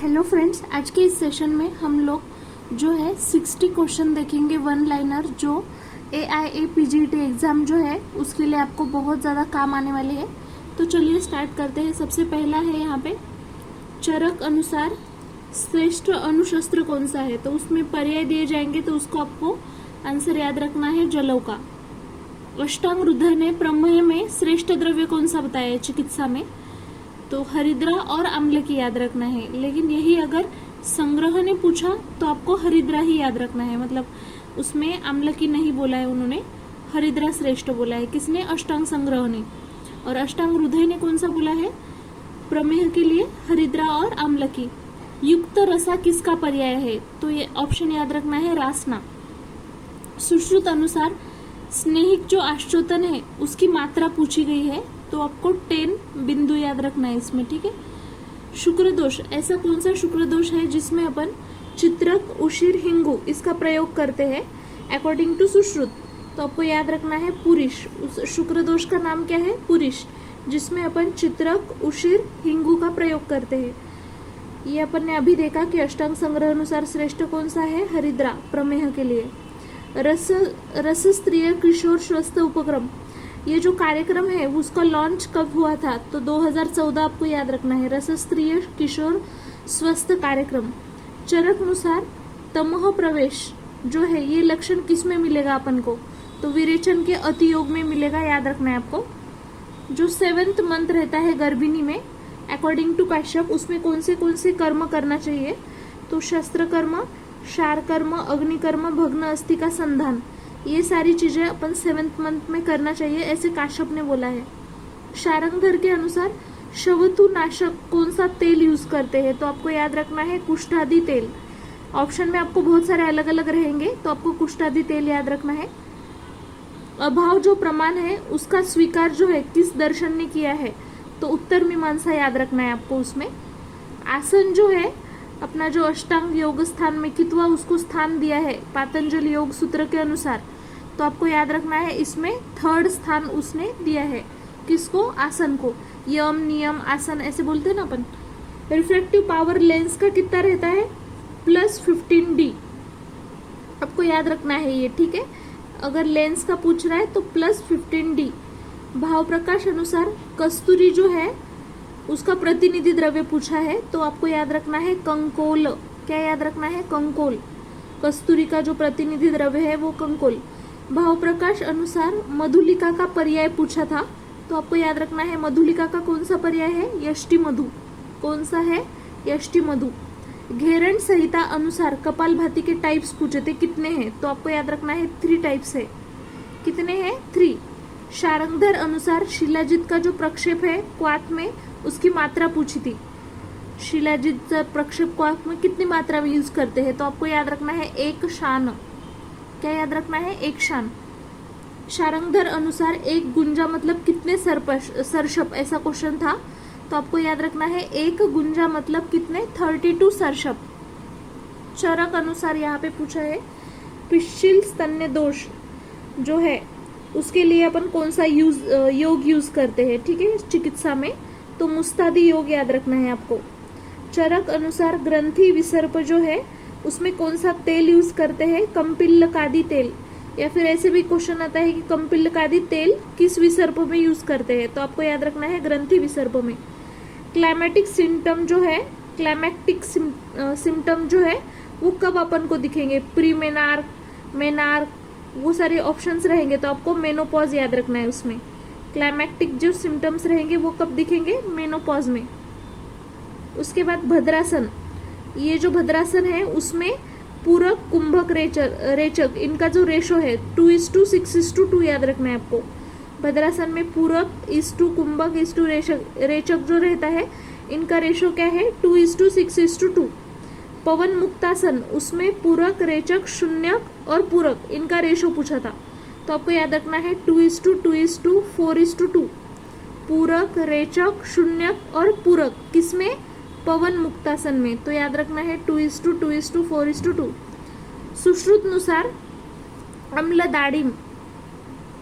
Hello friends, आज के इस सेशन में हम लोग जो है 60 क्वेश्चन देखेंगे वन लाइनर, जो AIA PGT एग्जाम जो है उसके लिए आपको बहुत ज़्यादा काम आने वाले हैं। तो चलिए स्टार्ट करते हैं। सबसे पहला है यहाँ पे चरक अनुसार श्रेष्ठ अणुशस्त्र कौन सा है, तो उसमें पर्याय दिए जाएंगे, तो उसको आपको आंसर याद रखना है जलौ का। अष्टांग हृदय ने प्रमेय में श्रेष्ठ द्रव्य कौन सा बताया है चिकित्सा में, तो हरिद्रा और अम्ल की याद रखना है। लेकिन यही अगर संग्रह ने पूछा तो आपको हरिद्रा ही याद रखना है, मतलब उसमें अम्ल की नहीं बोला है उन्होंने, हरिद्रा श्रेष्ठ बोला है। किसने? अष्टांग संग्रह ने। और अष्टांग हृदय ने कौन सा बोला है प्रमेय के लिए? हरिद्रा और अम्ल की। युक्त रसा किसका पर्याय है, तो ये ऑप्शन याद रखना है रासना। सुश्रुत अनुसार स्नेहिक जो आश्चोतन है उसकी मात्रा पूछी गई है, तो आपको 10 बिंदु याद रखना है इसमें, ठीक है। शुक्र दोष, ऐसा कौन सा शुक्र दोष है जिसमें अपन चित्रक, उशिर, हिंगू इसका प्रयोग करते हैं अकॉर्डिंग टू सुश्रुत, तो आपको याद रखना है पुरुष। उस शुक्र दोष का नाम क्या है? पुरुष, जिसमें अपन चित्रक, उशिर, हिंगू का प्रयोग करते हैं। ये अपन ने अभी देखा कि अष्टांग संग्रह अनुसार श्रेष्ठ कौन सा है? हरिद्रा प्रमेह के लिए। रस स्त्रीय किशोर स्वस्थ उपक्रम, ये जो कार्यक्रम है उसका लॉन्च कब हुआ था, तो 2014 आपको याद रखना है। रस स्त्रीय किशोर स्वस्थ कार्यक्रम। चरक अनुसार तमोह प्रवेश जो है ये लक्षण किस में मिलेगा अपन को, तो विरेचन के अतियोग में मिलेगा, याद रखना है आपको। जो 7th मंथ रहता है गर्भिणी में अकॉर्डिंग टू काश्यप, उसमें कौन से कर्म करना चाहिए, तो शस्त्र कर्म, शार कर्म, अग्निकर्म, भग्न अस्थि का संधान, ये सारी चीजें अपन 7th मंथ में करना चाहिए, ऐसे काश्यप ने बोला है। शारंगधर के अनुसार शवतु नाशक कौन सा तेल यूज करते हैं, तो आपको याद रखना है कुष्ठादि तेल। ऑप्शन में आपको बहुत सारे अलग अलग रहेंगे, तो आपको कुष्ठादि तेल याद रखना है। अभाव जो प्रमाण है उसका स्वीकार जो है किस दर्शन ने किया है, तो उत्तर मीमांसा याद रखना है आपको उसमें। आसन जो है अपना जो अष्टांग योग स्थान में कितवा उसको स्थान दिया है पातंजलि योग सूत्र के अनुसार, तो आपको याद रखना है इसमें 3rd स्थान उसने दिया है। किसको? आसन को। यम, नियम, आसन ऐसे बोलते हैं ना अपन। रिफ्लेक्टिव पावर लेंस का कितना रहता है? +15D, आपको याद रखना है ये, ठीक है। अगर लेंस का पूछ रहा है तो +15D। भाव प्रकाश अनुसार कस्तूरी जो है उसका प्रतिनिधि द्रव्य पूछा है, तो आपको याद रखना है कंकोल। क्या याद रखना है? कंकोल। कस्तूरी का जो प्रतिनिधि द्रव्य है वो कंकोल। भाव प्रकाश अनुसार मधुलिका का पर्याय पूछा था, तो आपको याद रखना है मधुलिका का कौन सा पर्याय है? यष्टि मधु। कौन सा है? यष्टि मधु। घेरण संहिता अनुसार कपालभाति के टाइप्स पूछे थे, कितने हैं, तो आपको याद रखना है 3 टाइप्स है। कितने हैं? 3। शारंगधर अनुसार शिलाजित का जो प्रक्षेप है क्वाथ में उसकी मात्रा पूछी थी। शिलाजित प्रक्षेप क्वाथ में कितनी मात्रा में यूज करते हैं, तो आपको याद रखना है 1 शान। क्या याद रखना है? 1 शान। शारंगधर अनुसार एक गुंजा मतलब कितने सरशप, ऐसा क्वेश्चन था, तो आपको याद रखना है 1 गुंजा मतलब कितने? 32 सरशप। चरक अनुसार यहाँ पे पूछा है पिश्चिल स्तन्य दोष जो है उसके लिए अपन कौन सा योग यूज करते हैं, ठीक है, चिकित्सा में, तो मुस्तादी योग याद रखना है आपको। चरक अनुसार ग्रंथि विसर्प जो है उसमें कौन सा तेल यूज करते हैं? कंपिल्लकादि तेल। या फिर ऐसे भी क्वेश्चन आता है कि कंपिल्लकादि तेल किस विसर्प में यूज करते हैं, तो आपको याद रखना है ग्रंथि विसर्प में। क्लाइमेटिक सिम्टम जो है, क्लाइमेटिक सिम्टम जो है वो कब अपन को दिखेंगे? प्रीमेनार, मेनार, वो सारे ऑप्शंस रहेंगे, तो आपको मेनोपॉज याद रखना है उसमें। क्लाइमेटिक जो सिम्टम्स रहेंगे वो कब दिखेंगे? मेनोपॉज में। उसके बाद भद्रासन, ये जो भद्रासन है उसमें पूरक, कुंभक, रेचक इनका जो रेशो है 2:6:2 याद रखना है आपको। भद्रासन में पूरक इस टू कुंभक इस टू रेचक जो रहता है इनका रेशो क्या है? 2:6:2। पवन मुक्तासन उसमें पूरक, रेचक, शून्यक और पूरक इनका रेशो पूछा था, तो आपको याद रखना है 2:2:2 4:2। पूरक, रेचक, शून्यक और पूरक किसमें? पवन मुक्तासन में, तो याद रखना है 2:2:2 4:2। सुश्रुतनुसार अम्ल दाड़िम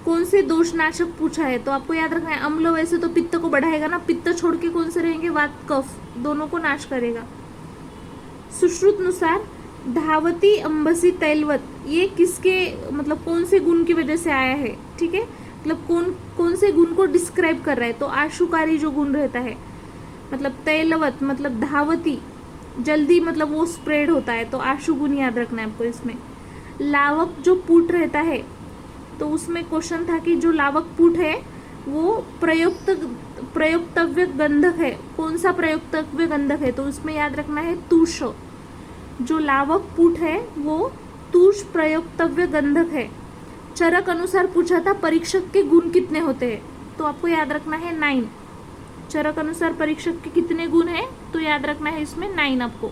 कौन से दोषनाशक पूछा है, तो आपको याद रखना है अम्ल वैसे तो पित्त को बढ़ाएगा ना, पित्त छोड़ के कौन से रहेंगे? वात, कफ, दोनों को नाश करेगा। सुश्रुतनुसार धावती अंबसी तैलवत, ये किसके मतलब कौन से गुण की वजह से आया है, ठीक है, मतलब कौन से गुण को डिस्क्राइब कर रहा है, तो आशुकारी जो गुण रहता है, मतलब तैलवत मतलब धावती, जल्दी मतलब वो स्प्रेड होता है, तो आशु गुण याद रखना है आपको इसमें। लावक जो पुट रहता है, तो उसमें क्वेश्चन था कि जो लावक पुट है वो प्रयोक्तव्य गंधक है, कौन सा प्रयोक्तव्य गंधक है, तो उसमें याद रखना है तुष। जो लावक पुट है वो तुष प्रयोक्तव्य गंधक है। चरक अनुसार पूछा था परीक्षक के गुण कितने होते हैं, तो आपको याद रखना है 9। चरक अनुसार परीक्षक के कितने गुण हैं, तो याद रखना है इसमें 9 आपको।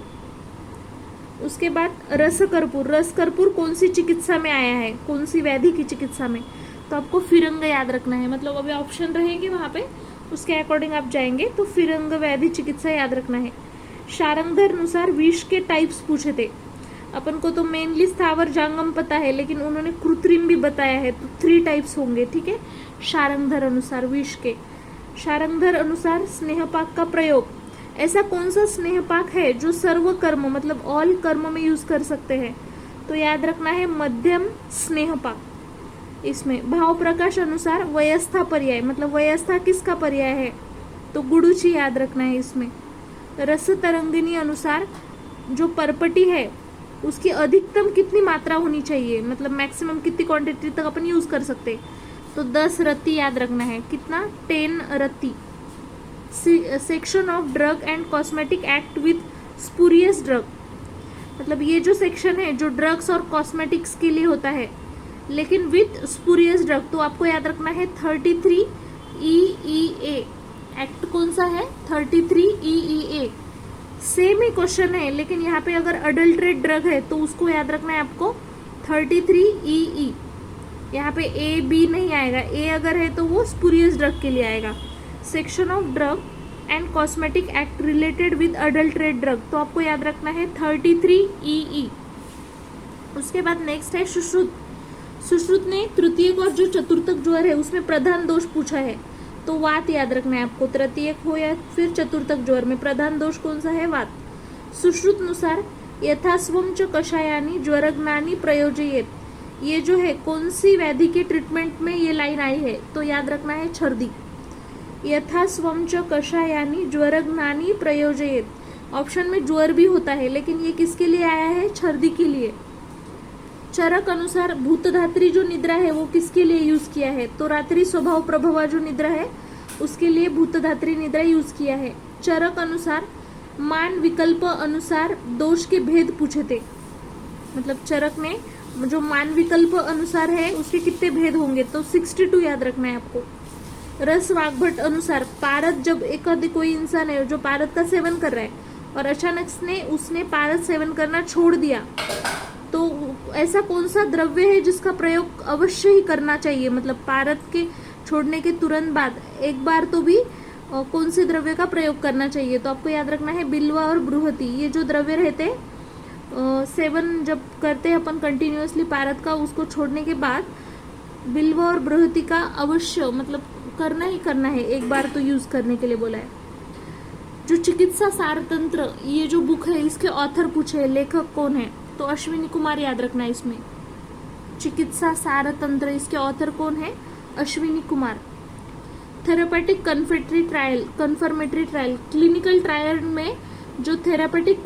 उसके बाद रस कर्पूर कौन सी चिकित्सा में आया है, कौन सी व्याधि की चिकित्सा में, तो आपको फिरंग याद रखना है, मतलब अभी ऑप्शन रहेंगे वहां पे, उसके अकॉर्डिंग आप जाएंगे, तो फिरंग व्याधि चिकित्सा याद रखना है। शारंगधर अनुसार विष के टाइप्स पूछे थे, अपन को तो मेनली स्थावर जांगम पता है, लेकिन उन्होंने कृत्रिम भी बताया है, तो 3 टाइप्स होंगे, ठीक है, शारंगधर अनुसार विष के। शारंगधर अनुसार स्नेहपाक का प्रयोग, ऐसा कौन सा स्नेहपाक है जो सर्व कर्म मतलब ऑल कर्म में यूज कर सकते हैं, तो याद रखना है मध्यम स्नेहपाक। इसमें भाव प्रकाश अनुसार वयस्था पर्याय, मतलब वयस्था किसका पर्याय है, तो गुडुची याद रखना है इसमें। रस तरंगिनी अनुसार जो परपटी है उसकी अधिकतम कितनी मात्रा होनी चाहिए, मतलब मैक्सिमम कितनी क्वांटिटी तक अपन यूज कर सकते, तो 10 रत्ती याद रखना है, कितना 10 रत्ती। Section of drug and cosmetic act with spurious drug, मतलब ये जो सेक्शन है जो ड्रग्स और कॉस्मेटिक्स के लिए होता है, लेकिन विथ स्पूरियस ड्रग, तो आपको याद रखना है 33 EEA एक्ट, कौन सा है 33 EEA। सेम ही क्वेश्चन है, लेकिन यहाँ पे अगर अडल्ट्रेट ड्रग है तो उसको याद रखना है आपको 33 EE, यहाँ पे A B नहीं आएगा, A अगर है तो वो स्पूरियस ड्रग के लिए आएगा। Section of drug and cosmetic act related with adulterate drug, तो आपको याद रखना है 33 EE। उसके बाद नेक्स्ट है सुश्रुत ने तृतीयक और जो चतुर्थक ज्वर है उसमें प्रधान दोष पूछा है, तो वात याद रखना है आपको, तृतीयक हो या फिर चतुर्थक ज्वर में प्रधान दोष कौन सा है, वात। सुश्रुतनुसार यथास्वम च कषायानी ज्वरग्नानी प्रयोजयेत, ये जो है कौन सी व्याधि के ट्रीटमेंट में ये लाइन आई है, तो याद रखना है छर्दी। यथास्वम च कषायानी ज्वरग्नानी प्रयोजयेत, ऑप्शन में ज्वर भी होता है, लेकिन ये किसके लिए आया है, छर्दी के लिए। चरक अनुसार भूतधात्री जो निद्रा है वो किसके लिए यूज किया है, तो रात्रि स्वभाव प्रभवा जो निद्रा है उसके लिए भूतधात्री निद्रा यूज किया है। चरक अनुसार मान विकल्प अनुसार दोष के भेद पूछे थे, मतलब चरक ने जो मान विकल्प अनुसार है उसके कितने भेद होंगे, तो 62 याद रखना है आपको। रस वाग्भट अनुसार पारद, जब एक कोई इंसान है जो पारद का सेवन कर रहा है और अचानक से उसने पारद सेवन करना छोड़ दिया, तो ऐसा कौन सा द्रव्य है जिसका प्रयोग अवश्य ही करना चाहिए, मतलब पारद के छोड़ने के तुरंत बाद एक बार तो भी कौन से द्रव्य का प्रयोग करना चाहिए, तो आपको याद रखना है बिल्वा और बृहति, ये जो द्रव्य रहते सेवन जब करते हैं अपन कंटिन्यूअसली पारद का, उसको छोड़ने के बाद बिल्वा और बृहति का अवश्य मतलब करना ही करना है, एक बार तो यूज करने के लिए बोला है। जो चिकित्सा सारतंत्र ये जो बुक है इसके ऑथर पूछे, लेखक कौन है, तो अश्विनी कुमार याद रखना है इसमें। चिकित्सा सारतंत्र इसके ऑथर कौन है, Ashwini Kumar. Therapeutic confirmatory trial, clinical trial में जो थेरापेटिक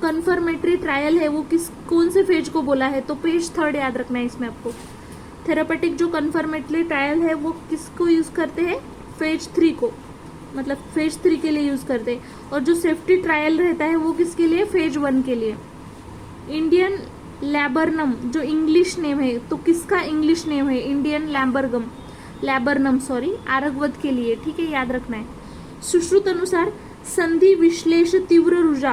कन्फर्मेटरी ट्रायल है वो कौन से फेज को बोला है, तो पेज 3 याद रखना है इसमें आपको। थेरापेटिक जो कन्फर्मेटरी ट्रायल है वो किसको यूज करते हैं, फेज 3 को, मतलब फेज 3 के लिए यूज करते हैं, और जो सेफ्टी ट्रायल रहता है वो किसके लिए, फेज 1 के लिए। इंडियन लैबरनम जो इंग्लिश नेम है, तो किसका इंग्लिश नेम है, इंडियन लैबरनम आरगवत के लिए, ठीक है, याद रखना है। सुश्रुत अनुसार संधि विश्लेष तीव्र रुजा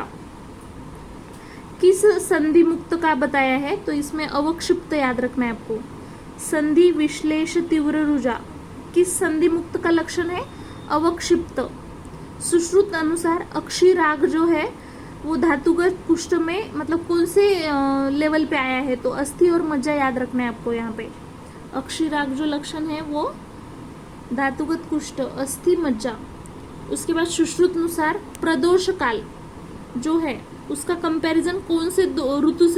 किस संधि मुक्त का बताया है, तो इसमें अवक्षिप्त याद रखना है आपको। संधि विश्लेष तीव्र रुजा किस संधि मुक्त का लक्षण है, अवक्षिप्त। सुश्रुत अनुसार अक्षीराग जो है वो धातुगत कुष्ठ में मतलब कौन से लेवल पे आया है, तो अस्थि और मज्जा याद रखना है आपको यहाँ पे। अक्षीराग जो लक्षण है वो धातुगत कुष्ठ, अस्थि, मज्जा। उसके बाद सुश्रुत अनुसार प्रदोष काल जो है उसका कंपैरिजन कौन से ऋतु से